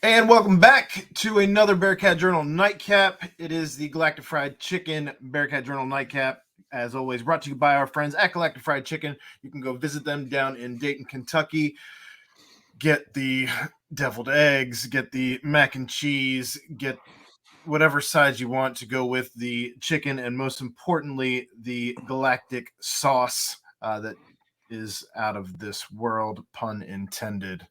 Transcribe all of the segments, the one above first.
And welcome back to another Bearcat Journal Nightcap. It is the Galactic Fried Chicken Bearcat Journal Nightcap. As always, brought to you by our friends at Galactic Fried Chicken. You can go visit them down in Dayton, Kentucky. Get the deviled eggs, get the mac and cheese, get whatever sides you want to go with the chicken, and most importantly, the Galactic sauce that is out of this world, pun intended.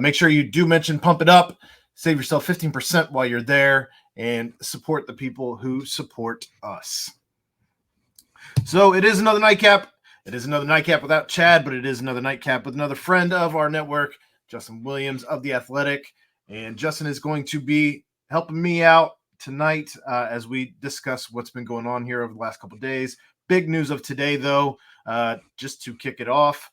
Make sure you do mention Pump It Up. Save yourself 15% while you're there and support the people who support us. So it is another nightcap. It is another nightcap without Chad, but it is another nightcap with another friend of our network, Justin Williams of The Athletic. And Justin is going to be helping me out tonight as we discuss what's been going on here over the last couple of days. Big news of today, though, just to kick it off,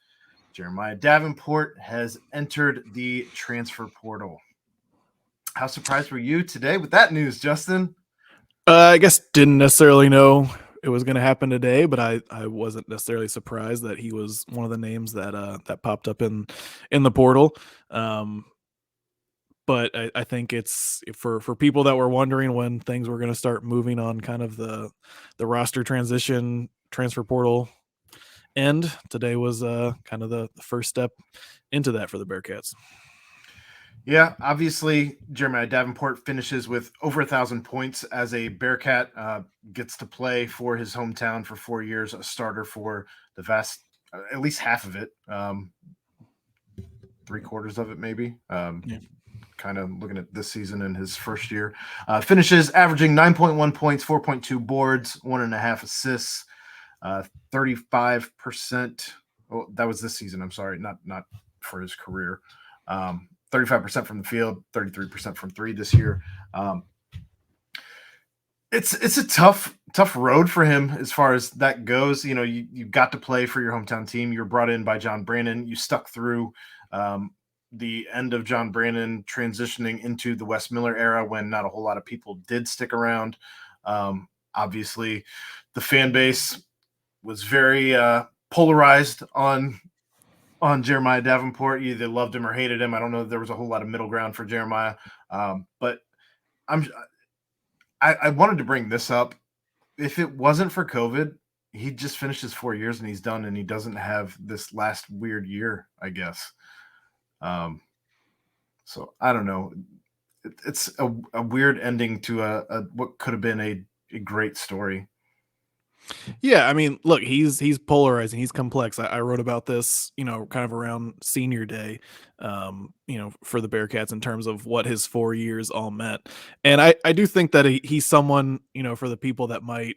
Jeremiah Davenport has entered the transfer portal. How surprised were you today with that news, Justin? I guess didn't necessarily know it was going to happen today, but I wasn't necessarily surprised that he was one of the names that popped up in the portal. But I think it's for people that were wondering when things were going to start moving on kind of the roster transition transfer portal end. Today was kind of the first step into that for the Bearcats. Yeah, obviously, Jeremiah Davenport finishes with over 1,000 points as a Bearcat, gets to play for his hometown for 4 years, a starter for the vast, at least half of it, 3/4 of it maybe. Yeah. Kind of looking at this season in his first year. Finishes averaging 9.1 points, 4.2 boards, 1.5 assists, 35%. Oh, that was this season. I'm sorry, not for his career. 35% from the field, 33% from three this year. It's a tough road for him as far as that goes. You know, you got to play for your hometown team. You were brought in by John Brannon. You stuck through the end of John Brannon transitioning into the Wes Miller era when not a whole lot of people did stick around. Obviously, the fan base was very polarized on Jeremiah Davenport. You either loved him or hated him. I don't know if there was a whole lot of middle ground for Jeremiah. But I wanted to bring this up. If it wasn't for COVID, he just finished his 4 years and he's done, and he doesn't have this last weird year, I guess. So I don't know. It's a weird ending to a what could have been a great story. Yeah, I mean, look, he's polarizing. He's complex. I wrote about this, kind of around senior day, for the Bearcats in terms of what his 4 years all meant. And I do think that he's someone, for the people that might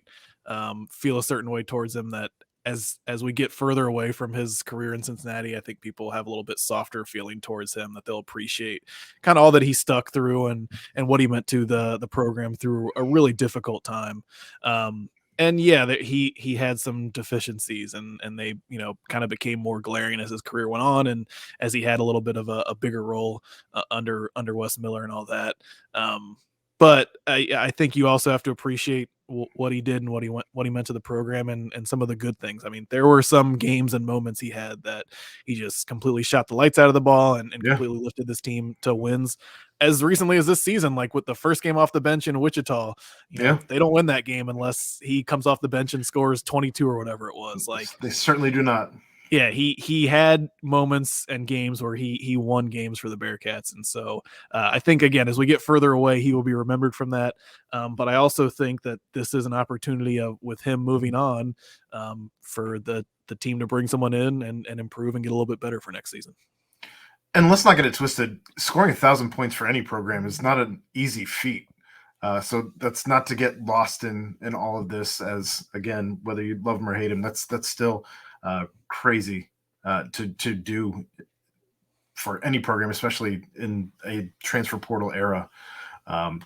feel a certain way towards him, that as we get further away from his career in Cincinnati, I think people have a little bit softer feeling towards him, that they'll appreciate kind of all that he stuck through and what he meant to the program through a really difficult time. And yeah, that he had some deficiencies, and they kind of became more glaring as his career went on, and as he had a little bit of a bigger role under Wes Miller and all that. But I think you also have to appreciate what he did and what he meant to the program, and some of the good things. I mean, there were some games and moments he had that he just completely shot the lights out of the ball and Yeah. completely lifted this team to wins as recently as this season, like with the first game off the bench in Wichita. Yeah. They don't win that game unless he comes off the bench and scores 22 or whatever it was. Like, They certainly do not. yeah, he had moments and games where he won games for the Bearcats, and so I think, again, as we get further away, he will be remembered from that. But I also think that this is an opportunity with him moving on, for the team to bring someone in and improve and get a little bit better for next season. And let's not get it twisted. Scoring 1,000 points for any program is not an easy feat. So that's not to get lost in all of this. As again, whether you love him or hate him, that's still crazy to do for any program, especially in a transfer portal era.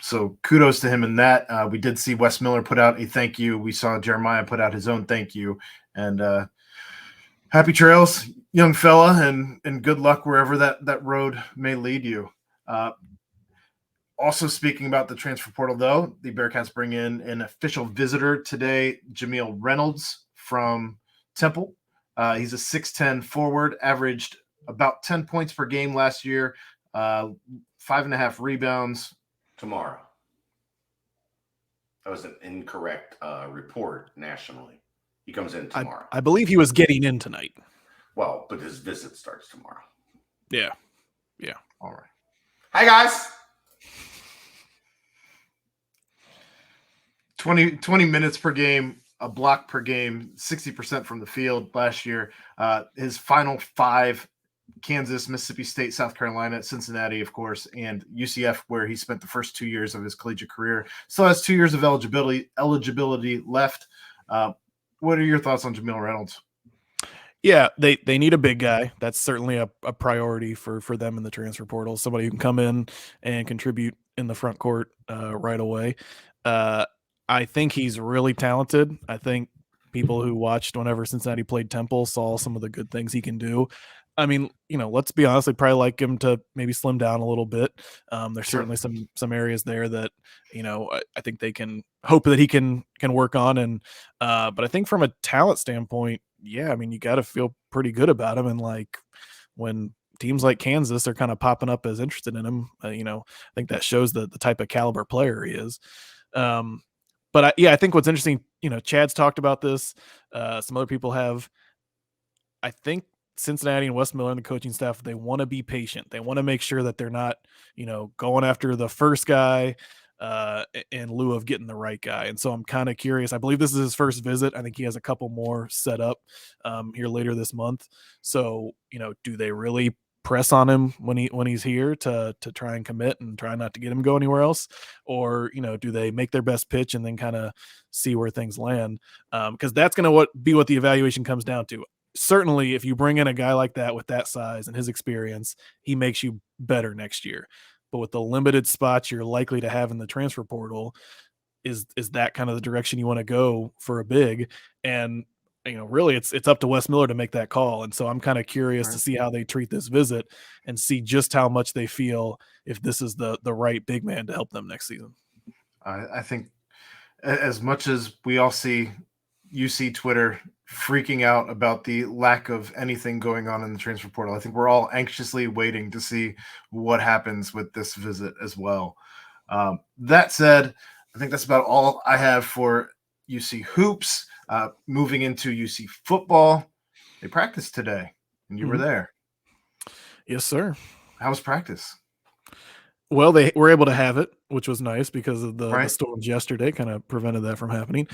So kudos to him in that. We did see Wes Miller put out a thank you. We saw Jeremiah put out his own thank you, and happy trails, young fella, and good luck wherever that road may lead you. Also speaking about the transfer portal, though, the Bearcats bring in an official visitor today, Jamil Reynolds from Temple. He's a 6'10 forward, averaged about 10 points per game last year, 5.5 rebounds. Tomorrow. That was an incorrect report nationally. He comes in tomorrow. I believe he was getting in tonight. Well, but his visit starts tomorrow. Yeah. All right. Hi, guys. 20 minutes per game, a block per game, 60% from the field last year. His final 5: Kansas, Mississippi State, South Carolina, Cincinnati, of course, and UCF, where he spent the first 2 years of his collegiate career. Still has 2 years of eligibility left. What are your thoughts on Jamil Reynolds? Yeah, they need a big guy. That's certainly a priority for them in the transfer portal. Somebody who can come in and contribute in the front court right away. I think he's really talented. I think people who watched whenever Cincinnati played Temple saw some of the good things he can do. I mean, let's be honest, I'd probably like him to maybe slim down a little bit. There's certainly some areas there that, I think they can hope that he can work on. And but I think from a talent standpoint, yeah, I mean, you got to feel pretty good about him. And like when teams like Kansas are kind of popping up as interested in him, I think that shows the type of caliber player he is. But I think what's interesting, Chad's talked about this. Some other people have. I think Cincinnati and Wes Miller and the coaching staff, they want to be patient. They want to make sure that they're not, going after the first guy in lieu of getting the right guy. And so I'm kind of curious. I believe this is his first visit. I think he has a couple more set up here later this month. So, do they really press on him when he's here to try and commit and try not to get him go anywhere else? Or, do they make their best pitch and then kind of see where things land? Because that's going to be what the evaluation comes down to. Certainly, if you bring in a guy like that with that size and his experience, he makes you better next year. But with the limited spots you're likely to have in the transfer portal, is that kind of the direction you want to go for a big? And really, it's up to Wes Miller to make that call. And so I'm kind of curious to see how they treat this visit and see just how much they feel if this is the right big man to help them next season. I think as much as we all see UC Twitter freaking out about the lack of anything going on in the transfer portal, I think we're all anxiously waiting to see what happens with this visit as well. That said, I think that's about all I have for UC hoops. Moving into UC football, they practiced today, and you were there. Yes, sir. How was practice? Well, they were able to have it, which was nice because of the storms yesterday kind of prevented that from happening.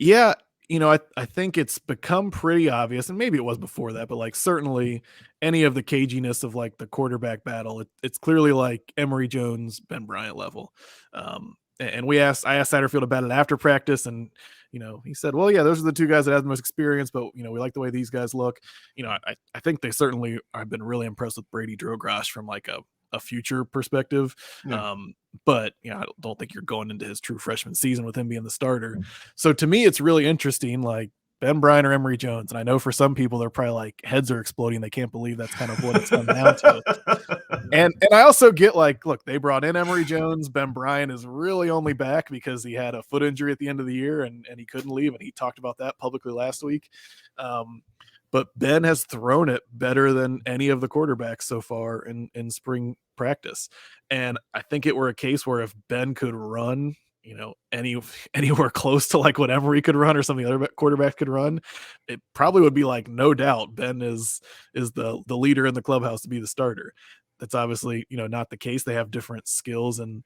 Yeah, I think it's become pretty obvious, and maybe it was before that, but like certainly any of the caginess of like the quarterback battle, it's clearly like Emory Jones, Ben Bryant level. And I asked Satterfield about it after practice, and he said, well, yeah, those are the two guys that have the most experience, but we like the way these guys look. I think they certainly have been really impressed with Brady Drogosh from like a future perspective. Yeah. But I don't think you're going into his true freshman season with him being the starter. So to me, it's really interesting, like Ben Bryant or Emory Jones. And I know for some people, they're probably like heads are exploding. They can't believe that's kind of what it's come down to. And I also get like, look, they brought in Emory Jones. Ben Bryant is really only back because he had a foot injury at the end of the year and he couldn't leave. And he talked about that publicly last week. But Ben has thrown it better than any of the quarterbacks so far in spring practice. And I think it were a case where if Ben could run, anywhere close to like what Emory could run or some of the other quarterbacks could run, it probably would be like, no doubt Ben is the leader in the clubhouse to be the starter. That's obviously, not the case. They have different skills and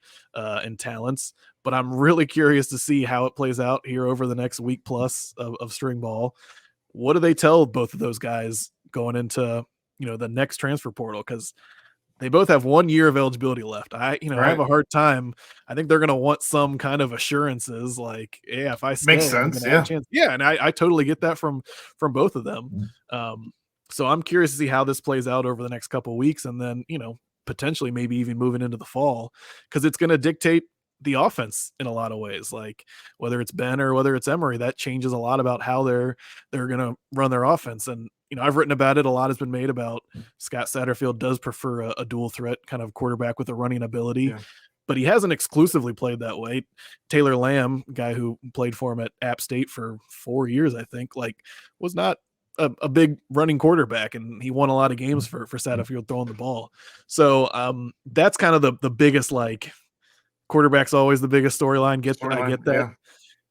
talents, but I'm really curious to see how it plays out here over the next week plus of spring ball. What do they tell both of those guys going into, the next transfer portal? Because they both have 1 year of eligibility left. I have a hard time. I think they're going to want some kind of assurances like, yeah, if I stay, makes sense. Yeah. Have a chance. Yeah. And I totally get that from both of them. So I'm curious to see how this plays out over the next couple of weeks. And then, potentially maybe even moving into the fall, because it's going to dictate the offense in a lot of ways, like whether it's Ben or whether it's Emory, that changes a lot about how they're going to run their offense. And, I've written about it. A lot has been made about Scott Satterfield does prefer a dual threat kind of quarterback with a running ability, but he hasn't exclusively played that way. Taylor Lamb, guy who played for him at App State for 4 years, I think, like was not a big running quarterback, and he won a lot of games for Satterfield throwing the ball. So that's kind of the biggest, like, quarterback's always the biggest storyline. I get that. Yeah.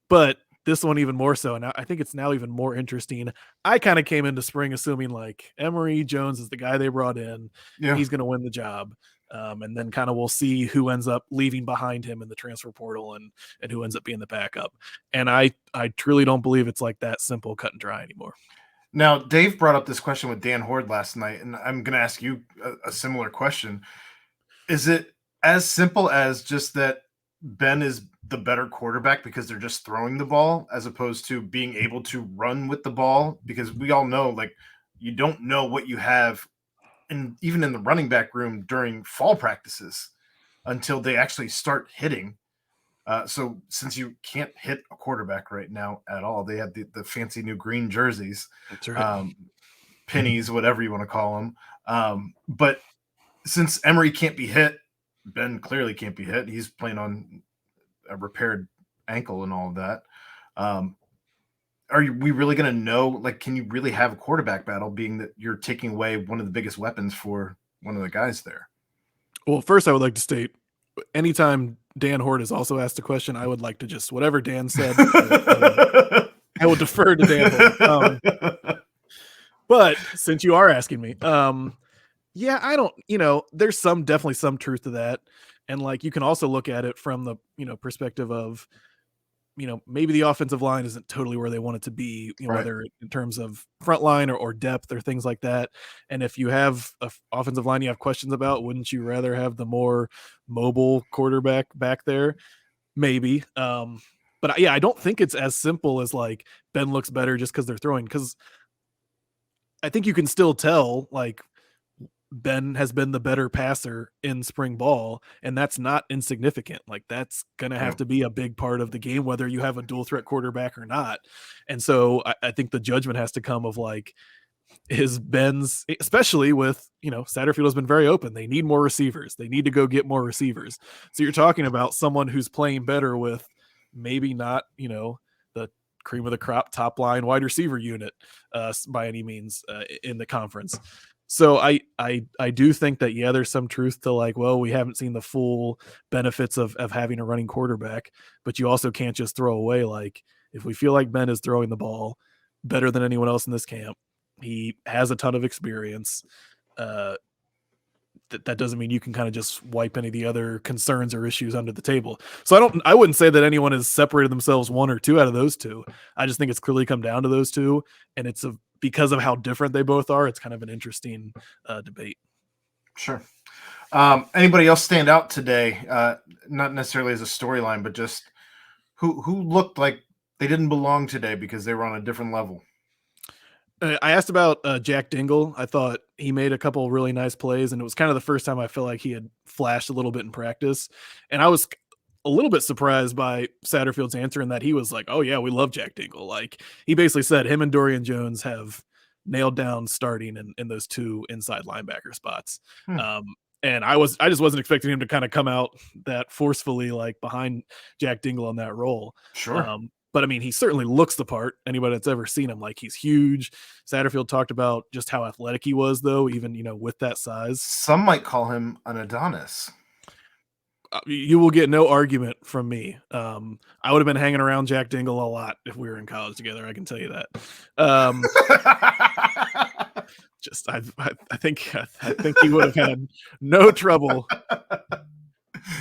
But this one even more so, and I think it's now even more interesting. I kind of came into spring assuming like Emory Jones is the guy they brought in. Yeah. He's going to win the job. And then kind of we'll see who ends up leaving behind him in the transfer portal and who ends up being the backup. And I truly don't believe it's like that simple, cut and dry anymore. Now, Dave brought up this question with Dan Horde last night, and I'm going to ask you a similar question. Is it as simple as just that Ben is the better quarterback because they're just throwing the ball as opposed to being able to run with the ball? Because we all know, like, you don't know what you have, and even in the running back room during fall practices until they actually start hitting. So since you can't hit a quarterback right now at all, they have the fancy new green jerseys, That's right. pennies, whatever you want to call them. But since Emory can't be hit, Ben clearly can't be hit. He's playing on a repaired ankle and all of that. We really going to know, like, can you really have a quarterback battle being that you're taking away one of the biggest weapons for one of the guys there? Well, first I would like to state, anytime Dan Horde is also asked a question, I would like to just, whatever Dan said, I will defer to Dan Horde. But since you are asking me, yeah, I don't, there's definitely some truth to that. And like, you can also look at it from the, perspective of, maybe the offensive line isn't totally where they want it to be, Right. whether in terms of front line or depth or things like that. And if you have an offensive line you have questions about, wouldn't you rather have the more mobile quarterback back there? Maybe. But yeah, I don't think it's as simple as like Ben looks better just because they're throwing, because I think you can still tell, like, Ben has been the better passer in spring ball, and that's not insignificant. Like, that's going to have to be a big part of the game, whether you have a dual threat quarterback or not. And so I think the judgment has to come of like, is Ben's, especially with, Satterfield has been very open. They need more receivers. They need to go get more receivers. So you're talking about someone who's playing better with maybe not, the cream of the crop top line wide receiver unit by any means in the conference. So I do think that, yeah, there's some truth to like, well, we haven't seen the full benefits of having a running quarterback, but you also can't just throw away, like, if we feel like Ben is throwing the ball better than anyone else in this camp, he has a ton of experience. That doesn't mean you can kind of just wipe any of the other concerns or issues under the table. So I wouldn't say that anyone has separated themselves one or two out of those two. I just think it's clearly come down to those two, and it's because of how different they both are. It's kind of an interesting debate. Sure. Anybody else stand out today? Not necessarily as a storyline, but just who looked like they didn't belong today because they were on a different level. I asked about Jack Dingle. I thought he made a couple really nice plays, and it was kind of the first time I felt like he had flashed a little bit in practice. And I was a little bit surprised by Satterfield's answer in that he was like, oh yeah, we love Jack Dingle. Like, he basically said him and Dorian Jones have nailed down starting in those two inside linebacker spots. And I just wasn't expecting him to kind of come out that forcefully, like, behind Jack Dingle in that role. Sure. But I mean, he certainly looks the part. Anybody that's ever seen him, like, he's huge. Satterfield talked about just how athletic he was, though, even, with that size. Some might call him an Adonis. You will get no argument from me. I would have been hanging around Jack Dingle a lot if we were in college together. I can tell you that. I think he would have had no trouble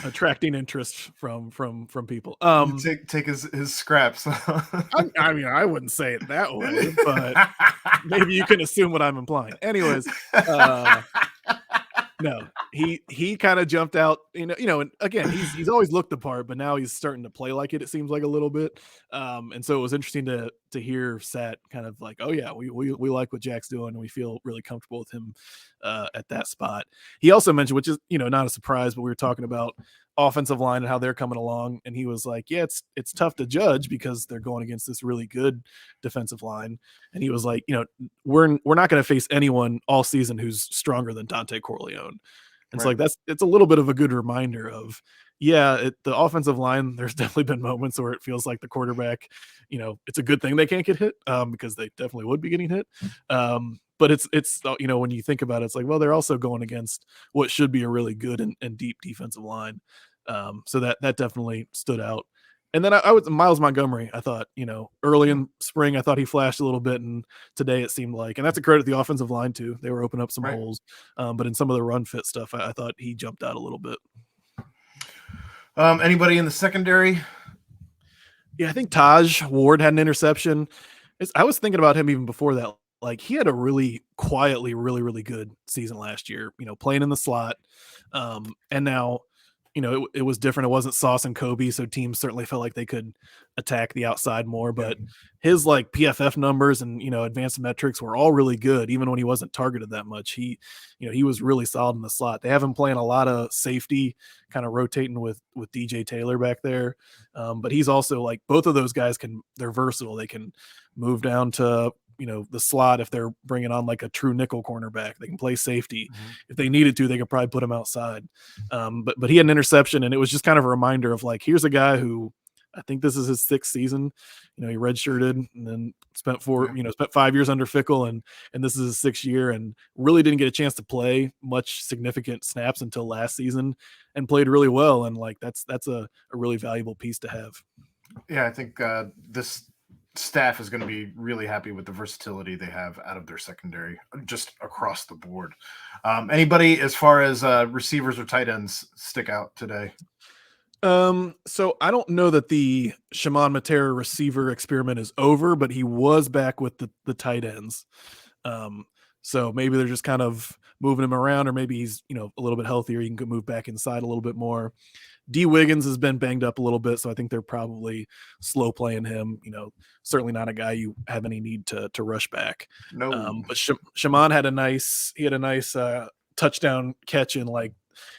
attracting interest from people. Take his scraps. I mean, I wouldn't say it that way, but maybe you can assume what I'm implying. Anyways, no, he kind of jumped out, and again, he's always looked the part, but now he's starting to play like it seems like a little bit. And so it was interesting to hear Sat kind of like, oh yeah, we like what Jack's doing, and we feel really comfortable with him at that spot. He also mentioned, which is, not a surprise, but we were talking about offensive line and how they're coming along, and he was like, yeah, it's tough to judge because they're going against this really good defensive line. And he was like, we're not going to face anyone all season who's stronger than Dante Corleone. And so like it's a little bit of a good reminder of, the offensive line, there's definitely been moments where it feels like the quarterback, it's a good thing they can't get hit, because they definitely would be getting hit. But it's when you think about it, it's like, well, they're also going against what should be a really good and deep defensive line. So that definitely stood out. And then I was Miles Montgomery. I thought, early in spring, I thought he flashed a little bit, and today it seemed like, and that's a credit to the offensive line too. They were opening up some holes, but in some of the run fit stuff, I thought he jumped out a little bit. Anybody in the secondary? Yeah, I think Taj Ward had an interception. I was thinking about him even before that. Like, he had a really quietly, really, really good season last year, playing in the slot. And now, it was different. It wasn't Sauce and Kobe, so teams certainly felt like they could attack the outside more. But his like PFF numbers and advanced metrics were all really good, even when he wasn't targeted that much. He was really solid in the slot. They have him playing a lot of safety, kind of rotating with DJ Taylor back there. But he's also like, both of those guys they're versatile. They can move down to the slot if they're bringing on like a true nickel cornerback. They can play safety. If they needed to, they could probably put him outside. But he had an interception, and it was just kind of a reminder of like, here's a guy who, I think this is his 6th season. He redshirted and then spent 5 years under Fickle, and this is his 6th year, and really didn't get a chance to play much significant snaps until last season, and played really well. And like, that's a really valuable piece to have. Yeah, I think this staff is going to be really happy with the versatility they have out of their secondary, just across the board. Anybody as far as receivers or tight ends stick out today? So I don't know that the Shimon Matera receiver experiment is over, but he was back with the tight ends. So maybe they're just kind of moving him around, or maybe he's, a little bit healthier. He can move back inside a little bit more. D Wiggins has been banged up a little bit, so I think they're probably slow playing him. Certainly not a guy you have any need to rush back. No. But Shimon had a nice touchdown catch in, like,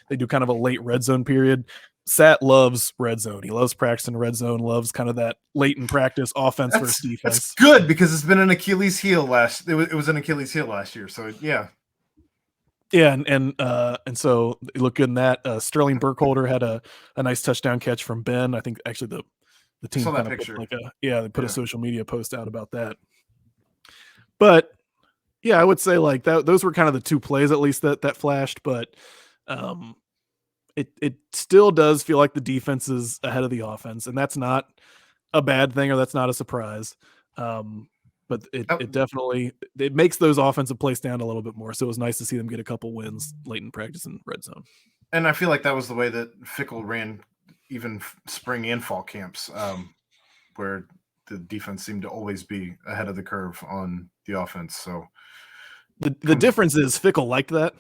they do kind of a late red zone period. Sat loves red zone. He loves practicing red zone, loves kind of that late in practice offense versus defense. That's good, because it's been an Achilles heel it was an Achilles heel last year. So yeah. Yeah, and so they look good in that. Sterling Burkholder had a nice touchdown catch from Ben. I think actually the team kind of put they put a social media post out about that. But yeah, I would say like that. Those were kind of the two plays at least that flashed. But it still does feel like the defense is ahead of the offense, and that's not a bad thing, or that's not a surprise. But it definitely makes those offensive plays stand a little bit more. So it was nice to see them get a couple wins late in practice in red zone. And I feel like that was the way that Fickle ran even spring and fall camps, where the defense seemed to always be ahead of the curve on the offense. So the difference is Fickle liked that.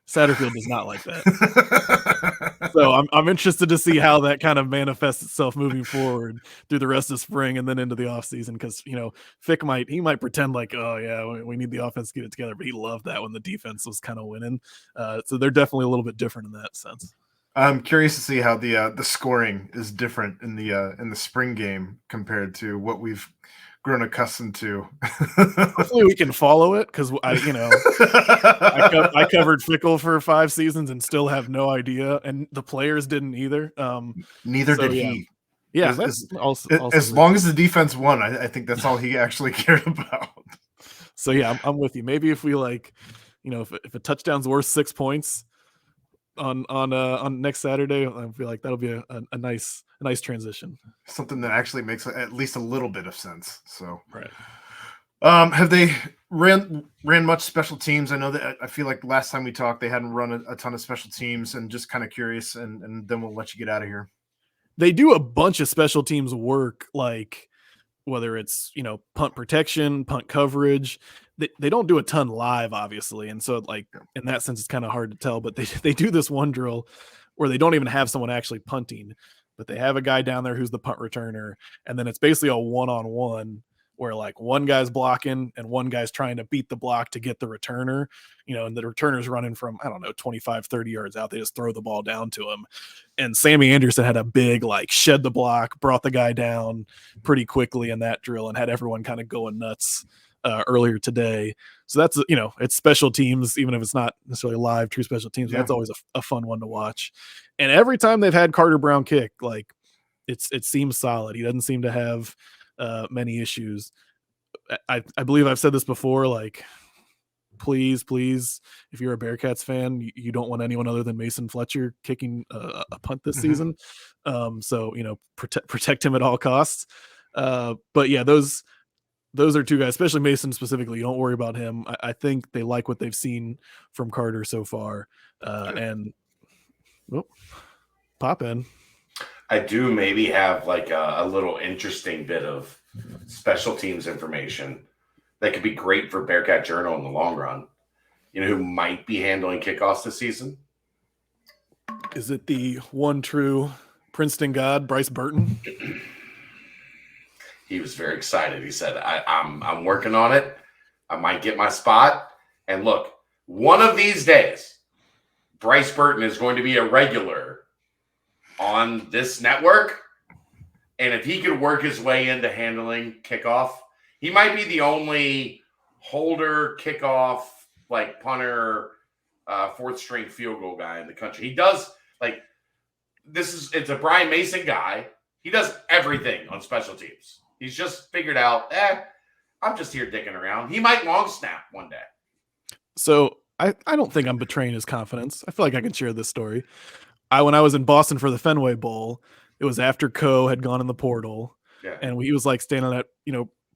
Satterfield does not like that. So I'm interested to see how that kind of manifests itself moving forward through the rest of spring and then into the offseason, because Fick might pretend like, oh yeah, we need the offense to get it together, but he loved that when the defense was kind of winning. So they're definitely a little bit different in that sense. I'm curious to see how the scoring is different in the spring game compared to what we've grown accustomed to. Hopefully we can follow it, because I covered Fickle for 5 seasons and still have no idea, and the players didn't either. Neither did he. Yeah, as long as the defense won, I think that's all he actually cared about. So yeah, I'm with you. Maybe if we if a touchdown's worth 6 points on next Saturday, I feel like that'll be a nice transition. Something that actually makes at least a little bit of sense. So right. Have they ran much special teams? I know that I feel like last time we talked, they hadn't run a ton of special teams, and just kind of curious, and then we'll let you get out of here. They do a bunch of special teams work, like whether it's, punt protection, punt coverage. They don't do a ton live, obviously. And so like in that sense, it's kind of hard to tell, but they do this one drill where they don't even have someone actually punting, but they have a guy down there who's the punt returner. And then it's basically a one-on-one where like one guy's blocking and one guy's trying to beat the block to get the returner, and the returner's running from, 25, 30 yards out. They just throw the ball down to him. And Sammy Anderson had a big, shed the block, brought the guy down pretty quickly in that drill, and had everyone kind of going nuts earlier today. So that's, it's special teams, even if it's not necessarily live true special teams. Yeah. That's always a fun one to watch. And every time they've had Carter Brown kick, like it seems solid. He doesn't seem to have many issues. I believe I've said this before, like, please, if you're a Bearcats fan, you don't want anyone other than Mason Fletcher kicking a punt this season. So, protect him at all costs. But yeah, those are two guys, especially Mason specifically. Don't worry about him. I think they like what they've seen from Carter so far. And pop in. I do maybe have like a little interesting bit of special teams information that could be great for Bearcat Journal in the long run. You know who might be handling kickoffs this season? Is it the one true Princeton god, Bryce Burton? He was very excited. He said, I'm working on it. I might get my spot. And look, one of these days, Bryce Burton is going to be a regular on this network. And if he could work his way into handling kickoff, he might be the only holder, kickoff, like punter, fourth string field goal guy in the country. He does it's a Brian Mason guy. He does everything on special teams. He's just figured out, I'm just here dicking around. He might long snap one day. So I don't think I'm betraying his confidence. I feel like I can share this story. When I was in Boston for the Fenway Bowl, it was after Co had gone in the portal. Yeah. And he was like standing at,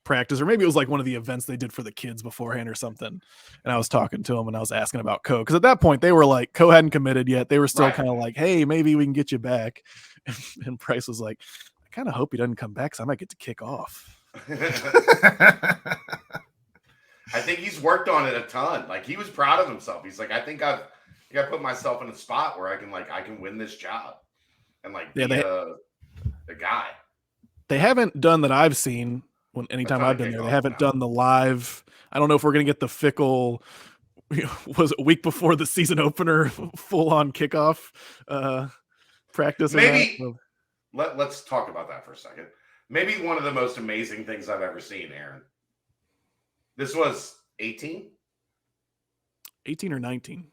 practice, or maybe it was like one of the events they did for the kids beforehand or something. And I was talking to him and I was asking about Co, because at that point they were like, Co hadn't committed yet. They were still kind of like, hey, maybe we can get you back. And Price was like, I kind of hope he doesn't come back because I might get to kick off. I think he's worked on it a ton. Like, he was proud of himself. He's like, I think I've put myself in a spot where I can win this job and be the guy. They haven't done that I've seen. Anytime I've been there, they haven't done the live. I don't know if we're going to get the Fickle, was it a week before the season opener, full on kickoff practice. Maybe let's talk about that for a second. Maybe one of the most amazing things I've ever seen, Aaron. This was 18 or 19.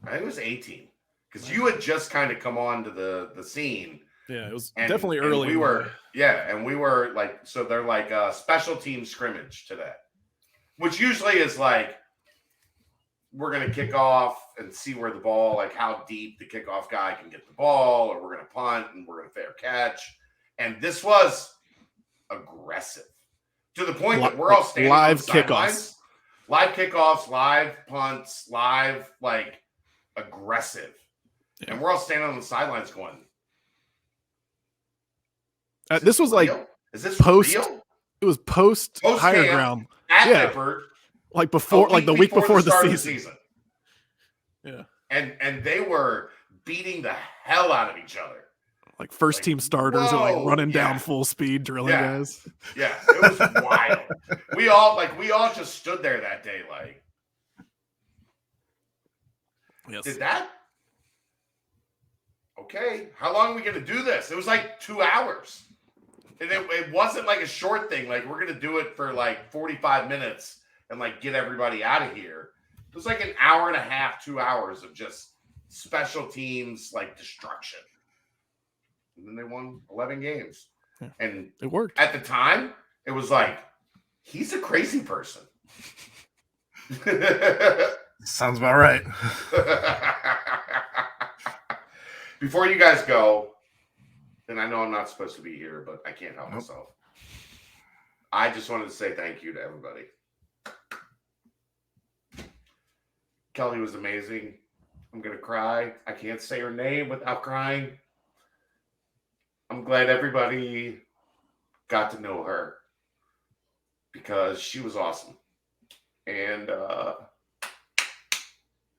I think it was 18 because you had just kind of come on to the scene. Yeah, it was definitely early. We were like, so they're like a special team scrimmage today, which usually is like, we're going to kick off and see where the ball, like how deep the kickoff guy can get the ball, or we're going to punt and we're going to fair catch. And this was aggressive to the point that we're all standing live kickoffs, live punts, live, aggressive. Yeah. And we're all standing on the sidelines going, this was real? Like is this post real? It was post higher ground at Davenport, like before, like the week before the season. Yeah, and they were beating the hell out of each other. Like first team starters are like running down full speed, drilling guys. Yeah, it was wild. We all just stood there that day like, yes. Did that? Okay, how long are we going to do this? It was like 2 hours. And it wasn't like a short thing. Like, we're going to do it for 45 minutes and get everybody out of here. It was like an hour and a half, 2 hours of just special teams, destruction. And then they won 11 games. Yeah, and it worked. At the time, it was like, he's a crazy person. Sounds about right. Before you guys go, and I know I'm not supposed to be here, but I can't help myself. I just wanted to say thank you to everybody. Kelly was amazing. I'm going to cry. I can't say her name without crying. I'm glad everybody got to know her because she was awesome. And I'm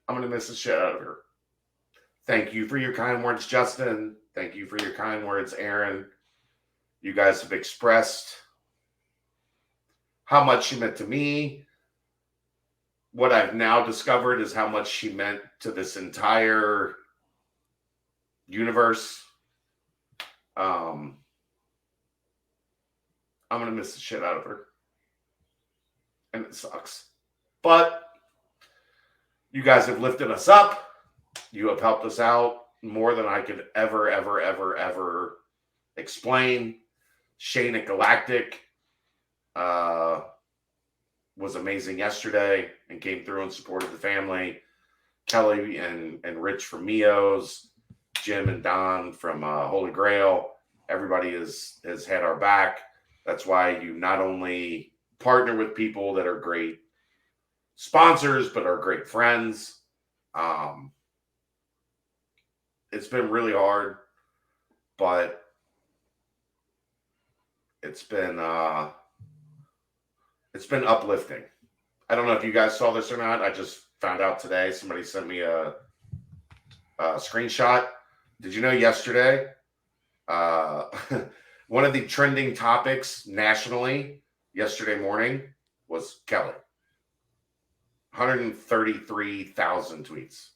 going to miss the shit out of her. Thank you for your kind words, Justin. Thank you for your kind words, Aaron. You guys have expressed how much she meant to me. What I've now discovered is how much she meant to this entire universe. I'm going to miss the shit out of her. and it sucks. But you guys have lifted us up. You have helped us out more than I could ever explain. Shane at Galactic was amazing yesterday and came through and supported the family. Kelly and Rich from Mio's, Jim and Don from Holy Grail. Everybody has had our back. That's why you not only partner with people that are great sponsors, but are great friends. It's been really hard, but it's been uplifting. I don't know if you guys saw this or not. I just found out today. Somebody sent me a screenshot. Did you know yesterday, one of the trending topics nationally yesterday morning was Kelly. 133,000 tweets.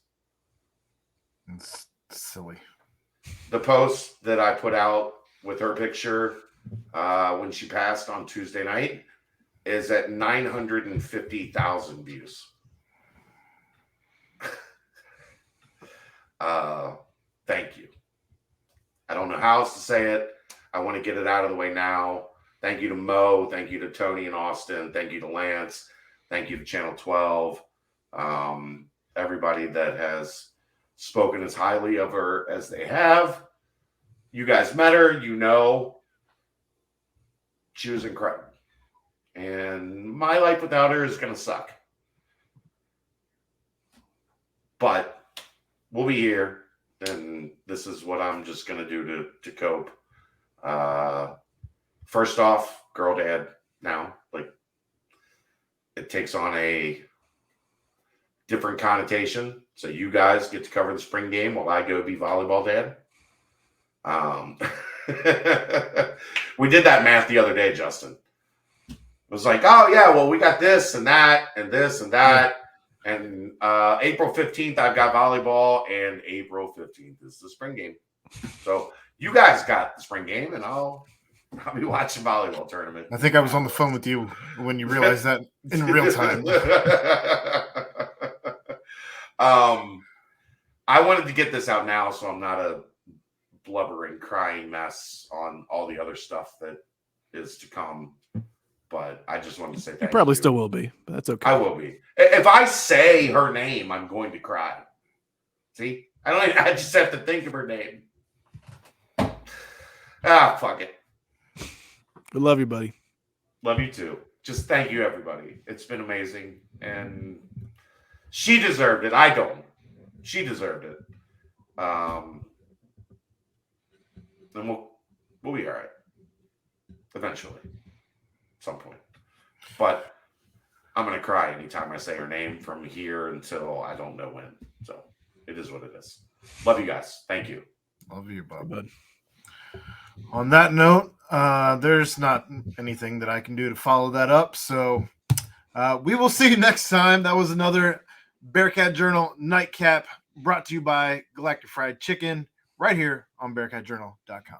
It's silly. The post that I put out with her picture when she passed on Tuesday night is at 950,000 views. Thank you. I don't know how else to say it. I want to get it out of the way now. Thank you to Mo. Thank you to Tony and Austin. Thank you to Lance. Thank you to Channel 12. Everybody that has spoken as highly of her as they have. You guys met her. You know she was incredible. And my life without her is going to suck. But we'll be here. And this is what I'm just going to do to cope. First off, girl dad now. Like, it takes on a different connotation. So you guys get to cover the spring game while I go be volleyball dad. We did that math the other day, Justin. It was like, oh, yeah, well, we got this and that and this and that. And April 15th, I've got volleyball, and April 15th is the spring game. So you guys got the spring game, and I'll be watching volleyball tournament. I think I was on the phone with you when you realized that in real time. I wanted to get this out now so I'm not a blubbering, crying mess on all the other stuff that is to come. But I just wanted to say thank you. You probably still will be, but that's okay. I will be. If I say her name, I'm going to cry. See? I just have to think of her name. Fuck it. We love you, buddy. Love you too. Just thank you, everybody. It's been amazing. And she deserved it. I don't. She deserved it. And we'll be all right. Eventually. Some point. But I'm going to cry anytime I say her name from here until I don't know when. So it is what it is. Love you guys. Thank you. Love you, Bob. Bud. On that note, there's not anything that I can do to follow that up. So we will see you next time. That was another Bearcat Journal Nightcap brought to you by Galactic Fried Chicken right here on BearcatJournal.com.